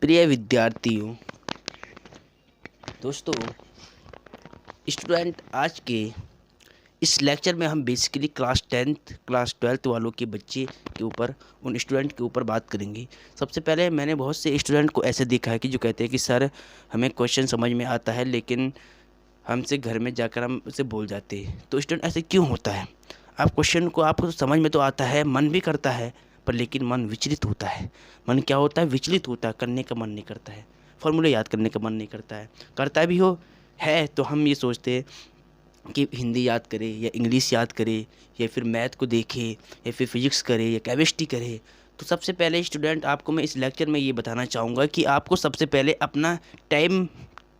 प्रिय विद्यार्थियों, दोस्तों, स्टूडेंट, आज के इस लेक्चर में हम basically class 10th class 12th वालों के बच्चे के ऊपर, उन स्टूडेंट के ऊपर बात करेंगे। सबसे पहले मैंने बहुत से स्टूडेंट को ऐसे देखा है कि जो कहते हैं कि सर हमें क्वेश्चन समझ में आता है लेकिन हमसे घर में जाकर हम उसे भूल जाते हैं। तो स्टूडेंट ऐसे क्यों होता है? आप क्वेश्चन को आपको समझ में तो आता है, मन भी करता है, पर लेकिन मन विचलित होता है। मन क्या होता है? विचलित होता है, करने का मन नहीं करता है, फॉर्मूले याद करने का मन नहीं करता है। करता भी हो है तो हम ये सोचते हैं कि हिंदी याद करे या इंग्लिश याद करे या फिर मैथ को देखे या फिर फिजिक्स करे या केमिस्ट्री करे। तो सबसे पहले स्टूडेंट, आपको मैं इस लेक्चर में ये बताना चाहूँगा कि आपको सबसे पहले अपना टाइम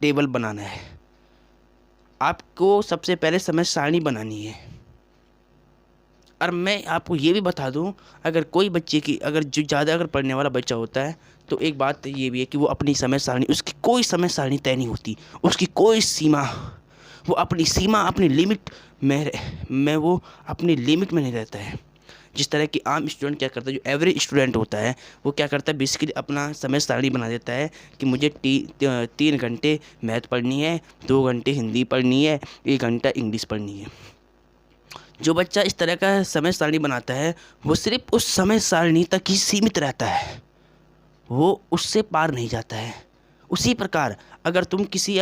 टेबल बनाना है। आपको सबसे पहले समय सारणी बनानी है। और मैं आपको ये भी बता दूं, अगर कोई बच्चे की जो ज़्यादा अगर पढ़ने वाला बच्चा होता है तो एक बात ये भी है कि वो अपनी समय सारणी, उसकी कोई समय सारणी तय नहीं होती, उसकी कोई सीमा, वो अपनी सीमा, अपनी लिमिट में वो अपनी लिमिट में नहीं रहता है। जिस तरह कि आम स्टूडेंट क्या करता है, जो एवरेज स्टूडेंट होता है वो क्या करता है, बेसिकली अपना समय सारणी बना देता है कि मुझे 3 घंटे मैथ पढ़नी है, 2 घंटे हिंदी पढ़नी है, 1 घंटा इंग्लिश पढ़नी है। जो बच्चा इस तरह का समय सारणी बनाता है वो सिर्फ उस समय सारणी तक ही सीमित रहता है, वो उससे पार नहीं जाता है। उसी प्रकार अगर तुम किसी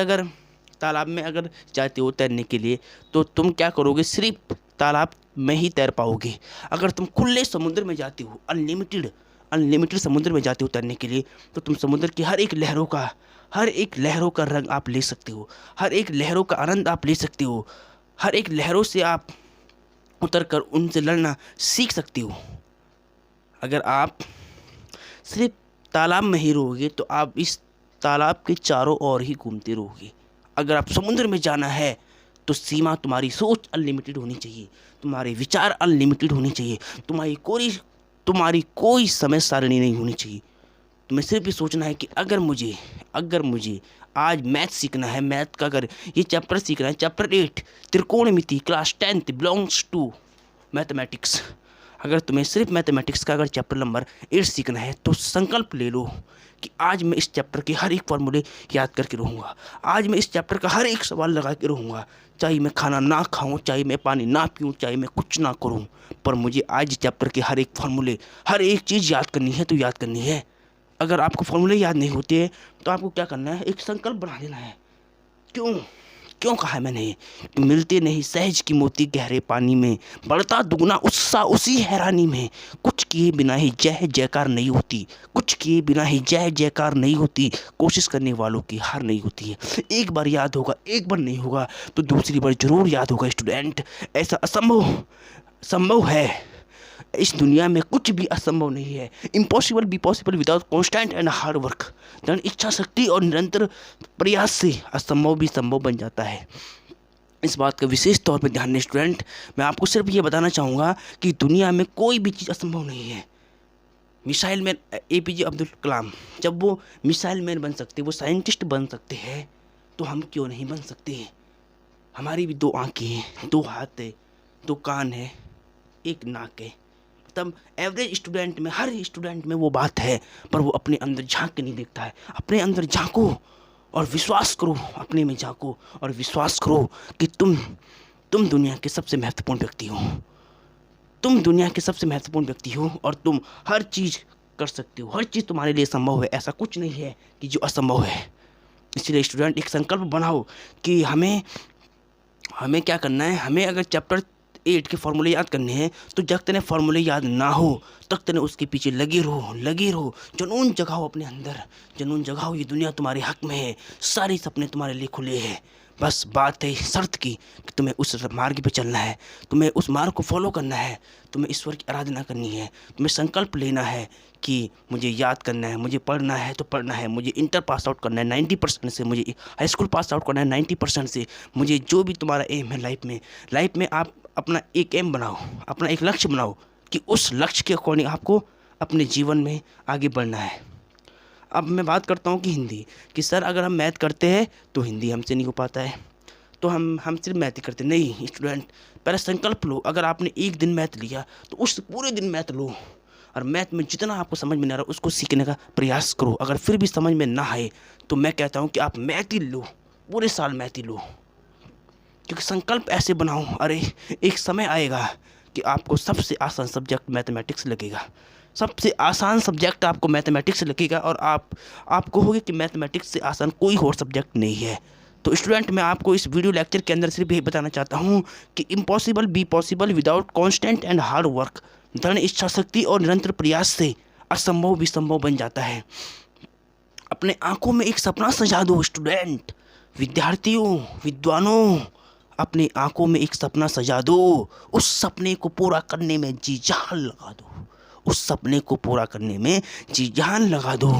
तालाब में जाते हो तैरने के लिए तो तुम क्या करोगे? सिर्फ तालाब में ही तैर पाओगे। अगर तुम खुले समुद्र में जाते हो, अनलिमिटेड समुद्र में जाते हो तैरने के लिए, तो तुम समुद्र की हर एक लहरों का रंग आप ले सकते हो, हर एक लहरों का आनंद आप ले सकते हो, हर एक लहरों से आप उतर कर उनसे लड़ना सीख सकते हो। अगर आप सिर्फ तालाब में ही रहोगे तो आप इस तालाब के चारों ओर ही घूमते रहोगे। अगर आप समुद्र में जाना है तो सीमा, तुम्हारी सोच अनलिमिटेड होनी चाहिए, तुम्हारे विचार अनलिमिटेड होने चाहिए, तुम्हारी कोई समय सारणी नहीं होनी चाहिए। तुम्हें सिर्फ ये सोचना है कि अगर मुझे आज मैथ सीखना है, मैथ का अगर ये चैप्टर सीखना है, चैप्टर 8 त्रिकोणमिति class 10th belongs to mathematics. अगर तुम्हें सिर्फ मैथमेटिक्स का चैप्टर नंबर 8 सीखना है तो संकल्प ले लो कि आज मैं इस चैप्टर के हर एक फॉर्मूले याद करके रहूँगा, आज मैं इस चैप्टर का हर एक सवाल लगा के रहूँगा, चाहे मैं खाना ना खाऊं, चाहे मैं पानी ना पीऊं, चाहे मैं कुछ ना करूं, पर मुझे आज चैप्टर के हर एक फॉर्मूले, हर एक चीज़ याद करनी है तो याद करनी है। अगर आपको फॉर्मूले याद नहीं होते तो आपको क्या करना है? एक संकल्प बना लेना है। क्यों कहा है मैंने? मिलते नहीं सहज की मोती गहरे पानी में, बढ़ता दुगना उत्साह उसी हैरानी में, कुछ किए बिना ही जय जयकार नहीं होती, कुछ किए बिना ही जय जयकार नहीं होती, कोशिश करने वालों की हार नहीं होती है। एक बार याद होगा, एक बार नहीं होगा तो दूसरी बार जरूर याद होगा स्टूडेंट। ऐसा संभव है, इस दुनिया में कुछ भी असंभव नहीं है। Impossible be possible without constant and hard work. दृढ़ इच्छा शक्ति और निरंतर प्रयास से असंभव भी संभव बन जाता है। इस बात का विशेष तौर पर ध्यान दें स्टूडेंट। मैं आपको सिर्फ ये बताना चाहूँगा कि दुनिया में कोई भी चीज़ असंभव नहीं है। Missile man APJ Abdul Kalam, जब वो मिसाइल मैन बन सकते, वो साइंटिस्ट बन सकते हैं, तो हम क्यों नहीं बन सकते? हमारी भी 2 आँखें हैं, 2 हाथ है, 2 कान है, 1 नाक है। तब एवरेज स्टूडेंट में, हर स्टूडेंट में वो बात है, पर वो अपने अंदर झांक के नहीं देखता है। अपने अंदर झांको और विश्वास करो, अपने में झांको और विश्वास करो कि तुम दुनिया के सबसे महत्वपूर्ण व्यक्ति हो। तुम दुनिया के सबसे महत्वपूर्ण व्यक्ति हो और तुम हर चीज़ कर सकते हो, हर चीज़ तुम्हारे लिए संभव है। ऐसा कुछ नहीं है कि जो असंभव है। इसलिए स्टूडेंट एक संकल्प बनाओ कि हमें क्या करना है। हमें अगर चैप्टर 8 के फॉर्मूले याद करने हैं तो जब तक फॉर्मूले याद ना हो तब तक उसके पीछे लगे रहो। जुनून जगाओ अपने अंदर, जुनून जगाओ। ये दुनिया तुम्हारे हक में है, सारे सपने तुम्हारे लिए खुले हैं। बस बात है शर्त की कि तुम्हें उस मार्ग पे चलना है, तुम्हें उस मार्ग को फॉलो करना है, तुम्हें ईश्वर की आराधना करनी है, तुम्हें संकल्प लेना है कि मुझे याद करना है, मुझे पढ़ना है तो पढ़ना है, मुझे इंटर पास आउट करना है 90% से, मुझे हाई स्कूल पास आउट करना है 90% से। मुझे जो भी तुम्हारा एम है लाइफ में आप अपना एक एम बनाओ, अपना एक लक्ष्य बनाओ कि उस लक्ष्य के अकॉर्डिंग आपको अपने जीवन में आगे बढ़ना है। अब मैं बात करता हूँ कि हिंदी, कि सर अगर हम मैथ करते हैं तो हिंदी हमसे नहीं हो पाता है, तो हम सिर्फ मैथ ही करते नहीं। स्टूडेंट, पहले संकल्प लो। अगर आपने एक दिन मैथ लिया तो उस पूरे दिन मैथ लो। और मैथ में जितना आपको समझ में नहीं आ रहा उसको सीखने का प्रयास करो। अगर फिर भी समझ में ना आए तो मैं कहता हूँ कि आप मैथ ही लो, पूरे साल मैथ ही लो, क्योंकि संकल्प ऐसे बनाओ, अरे एक समय आएगा कि आपको सबसे आसान सब्जेक्ट मैथमेटिक्स लगेगा, सबसे आसान सब्जेक्ट आपको मैथमेटिक्स लगेगा, और आप कहोगे कि मैथमेटिक्स से आसान कोई और सब्जेक्ट नहीं है। तो स्टूडेंट, मैं आपको इस वीडियो लेक्चर के अंदर सिर्फ यही बताना चाहता हूँ कि impossible be possible without constant and hard work. दृढ़ इच्छा शक्ति और निरंतर प्रयास से असंभव भी संभव बन जाता है। अपने आंखों में एक सपना सजा दो स्टूडेंट, विद्यार्थियों, विद्वानों, अपनी आंखों में एक सपना सजा दो, उस सपने को पूरा करने में जी जान लगा दो, उस सपने को पूरा करने में जी जान लगा दो।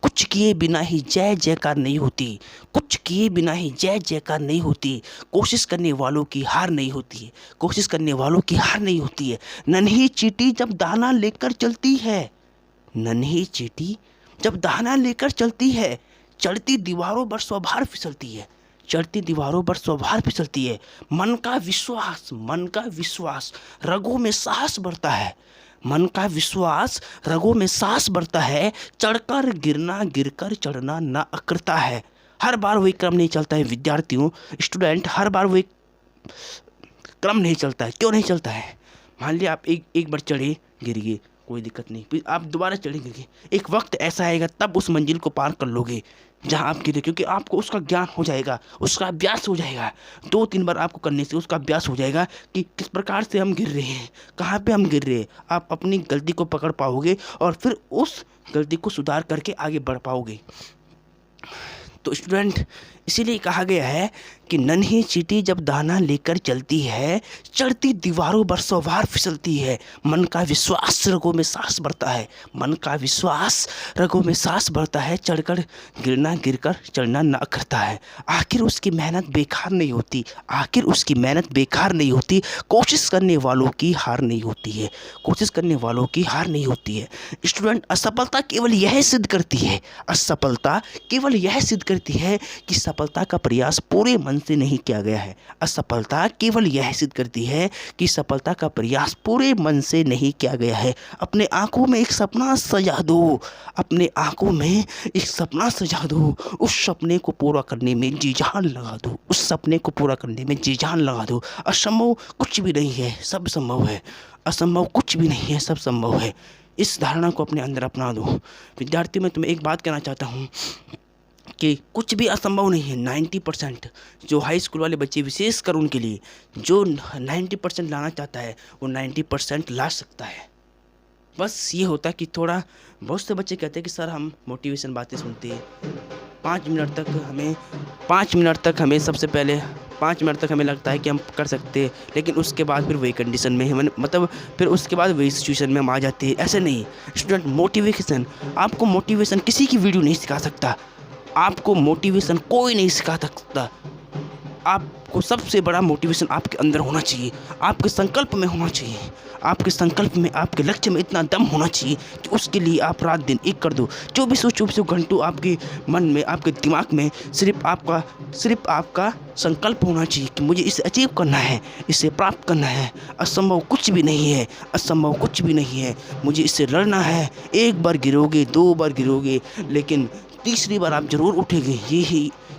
कुछ किए बिना ही जय जयकार नहीं होती, कुछ किए बिना ही जय जयकार नहीं होती, कोशिश करने वालों की हार नहीं होती है, कोशिश करने वालों की हार नहीं होती है। नन्ही चींटी जब दाना लेकर चलती है, नन्ही चींटी जब दाना लेकर चलती है, चढ़ती दीवारों पर स्वभार फिसलती है, चढ़ती दीवारों पर स्वभार फिसलती है। मन का विश्वास, मन का विश्वास, रगों में साहस बढ़ता है, मन का विश्वास, रगों में साहस बढ़ता है। चढ़कर गिरना, गिरकर चढ़ना ना अकड़ता है। हर बार वही क्रम नहीं चलता है विद्यार्थियों, स्टूडेंट, हर बार वही क्रम नहीं चलता है। क्यों नहीं चलता है? मान लिया आप एक बार चढ़े, गिर गए, कोई दिक्कत नहीं, फिर आप दोबारा चढ़े, गिर गए, एक वक्त ऐसा आएगा तब उस मंजिल को पार कर लोगे जहां आप गिरे, क्योंकि आपको उसका ज्ञान हो जाएगा, उसका अभ्यास हो जाएगा। 2-3 बार आपको करने से उसका अभ्यास हो जाएगा कि किस प्रकार से हम गिर रहे हैं, कहाँ पे हम गिर रहे हैं। आप अपनी गलती को पकड़ पाओगे और फिर उस गलती को सुधार करके आगे बढ़ पाओगे। तो स्टूडेंट, इसीलिए कहा गया है कि नन्ही चींटी जब दाना लेकर चलती है, चढ़ती दीवारों पर सवार फिसलती है। मन का विश्वास, रगों में सांस बढ़ता है, मन का विश्वास, रगों में सांस बढ़ता है। चढ़कर गिरना, गिरकर चढ़ना ना करता है। आखिर उसकी मेहनत बेकार नहीं होती, आखिर उसकी मेहनत बेकार नहीं होती। कोशिश करने वालों की हार नहीं होती है, कोशिश करने वालों की हार नहीं होती है। स्टूडेंट, असफलता केवल यह सिद्ध करती है, असफलता केवल यह सिद्ध करती है कि सफलता का प्रयास पूरे मन से नहीं किया गया है। असफलता केवल यह सिद्ध करती है कि सफलता का प्रयास पूरे मन से नहीं किया गया है। अपने आंखों में एक सपना सजा दो, अपने आंखों में एक सपना सजा दो, उस सपने को पूरा करने में जी जान लगा दो, उस सपने को पूरा करने में जी जान लगा दो। असंभव कुछ भी नहीं है, सब संभव है, असंभव कुछ भी नहीं है, सब संभव है। इस धारणा को अपने अंदर अपना दो। विद्यार्थी, मैं तुम्हें एक बात कहना चाहता हूँ कि कुछ भी असंभव नहीं है। 90% जो हाई स्कूल वाले बच्चे, विशेषकर उनके लिए, जो 90% लाना चाहता है वो 90% ला सकता है। बस ये होता है कि थोड़ा, बहुत से बच्चे कहते हैं कि सर हम मोटिवेशन बातें सुनते हैं, 5 मिनट तक हमें सबसे पहले 5 मिनट तक हमें लगता है कि हम कर सकते हैं, लेकिन उसके बाद फिर वही कंडीशन में मतलब फिर उसके बाद वही सिचुएशन में हम आ जाते हैं। ऐसे नहीं स्टूडेंट, मोटिवेशन, आपको मोटिवेशन किसी की वीडियो नहीं सिखा सकता, आपको मोटिवेशन कोई नहीं सिखा सकता। आपको सबसे बड़ा मोटिवेशन आपके अंदर होना चाहिए, आपके संकल्प में होना चाहिए, आपके संकल्प में, आपके लक्ष्य में इतना दम होना चाहिए कि उसके लिए आप रात दिन एक कर दो। 24 घंटों आपके मन में, आपके दिमाग में सिर्फ आपका संकल्प होना चाहिए कि मुझे इसे अचीव करना है, इसे प्राप्त करना है। असंभव कुछ भी नहीं है, असंभव कुछ भी नहीं है, मुझे इससे लड़ना है। 1 बार गिरोगे, 2 बार गिरोगे, लेकिन तीसरी बार आप जरूर उठेंगे।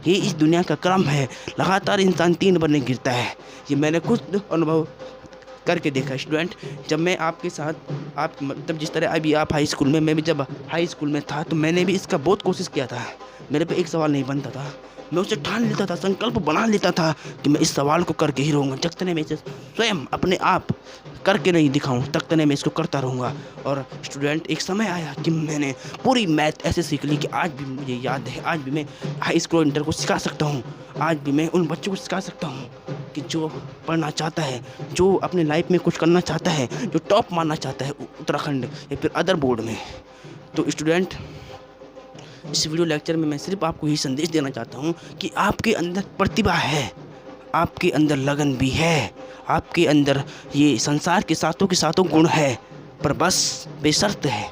ये इस दुनिया का क्रम है। लगातार इंसान 3 बार नहीं गिरता है। ये मैंने खुद अनुभव करके देखा स्टूडेंट। जब मैं आपके साथ, आप मतलब जिस तरह अभी आप हाई स्कूल में, मैं भी जब हाई स्कूल में था तो मैंने भी इसका बहुत कोशिश किया था। मेरे पे एक सवाल नहीं बनता था, मैं उसे ठान लेता था, संकल्प बना लेता था कि मैं इस सवाल को करके ही रहूँगा। जब तक मैं इसे स्वयं अपने आप करके नहीं दिखाऊं तब तक मैं इसको करता रहूँगा। और स्टूडेंट, एक समय आया कि मैंने पूरी मैथ ऐसे सीख ली कि आज भी मुझे याद है, आज भी मैं हाई स्कूल इंटर को सिखा सकता हूँ, आज भी मैं उन बच्चों को सिखा सकता हूँ कि जो पढ़ना चाहता है, जो अपने लाइफ में कुछ करना चाहता है, जो टॉप मारना चाहता है उत्तराखंड या फिर अदर बोर्ड में। तो स्टूडेंट, इस वीडियो लेक्चर में मैं सिर्फ आपको यही संदेश देना चाहता हूँ कि आपके अंदर प्रतिभा है, आपके अंदर लगन भी है, आपके अंदर ये संसार के सातों गुण है, पर बस बेशर्त है।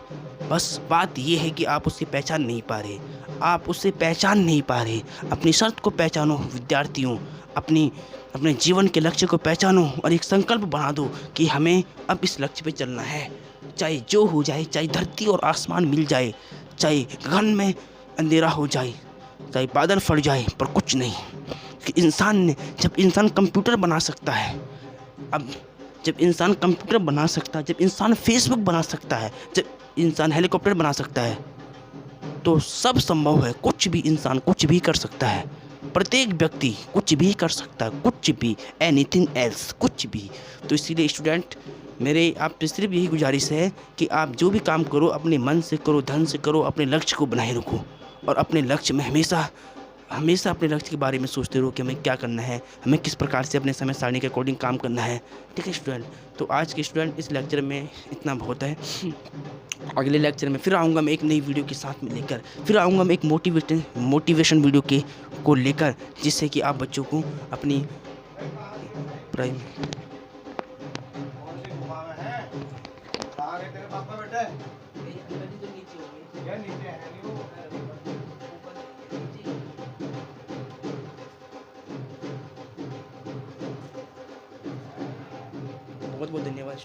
बस बात ये है कि आप उससे पहचान नहीं पा रहे, आप उससे पहचान नहीं पा रहे। अपनी शर्त को पहचानो विद्यार्थियों, अपने जीवन के लक्ष्य को पहचानो और एक संकल्प बना दो कि हमें अब इस लक्ष्य पे चलना है। चाहे जो हो जाए, चाहे धरती और आसमान मिल जाए, चाहे गगन में अंधेरा हो जाए, चाहे बादल फट जाए, पर कुछ नहीं कि इंसान ने, जब इंसान कंप्यूटर बना सकता है, अब जब इंसान कंप्यूटर बना सकता है, जब इंसान फेसबुक बना सकता है, जब इंसान हेलीकॉप्टर बना सकता है, तो सब संभव है। कुछ भी इंसान कुछ भी कर सकता है, प्रत्येक व्यक्ति कुछ भी कर सकता है, कुछ भी, एनीथिंग एल्स, कुछ भी। तो इसीलिए स्टूडेंट, मेरे आप से सिर्फ यही गुजारिश है कि आप जो भी काम करो अपने मन से करो, धन से करो, अपने लक्ष्य को बनाए रखो और अपने लक्ष्य में हमेशा हमेशा अपने लक्ष्य के बारे में सोचते रहो कि हमें क्या करना है, हमें किस प्रकार से अपने समय सारणी के अकॉर्डिंग काम करना है। ठीक है स्टूडेंट, तो आज के स्टूडेंट इस लेक्चर में इतना बहुत है। अगले लेक्चर में फिर आऊँगा मैं एक नई वीडियो के साथ में लेकर, फिर आऊँगा मैं एक मोटिवेशन वीडियो के को लेकर, जिससे कि आप बच्चों को अपनी प्राइम बहुत बहुत धन्यवाद।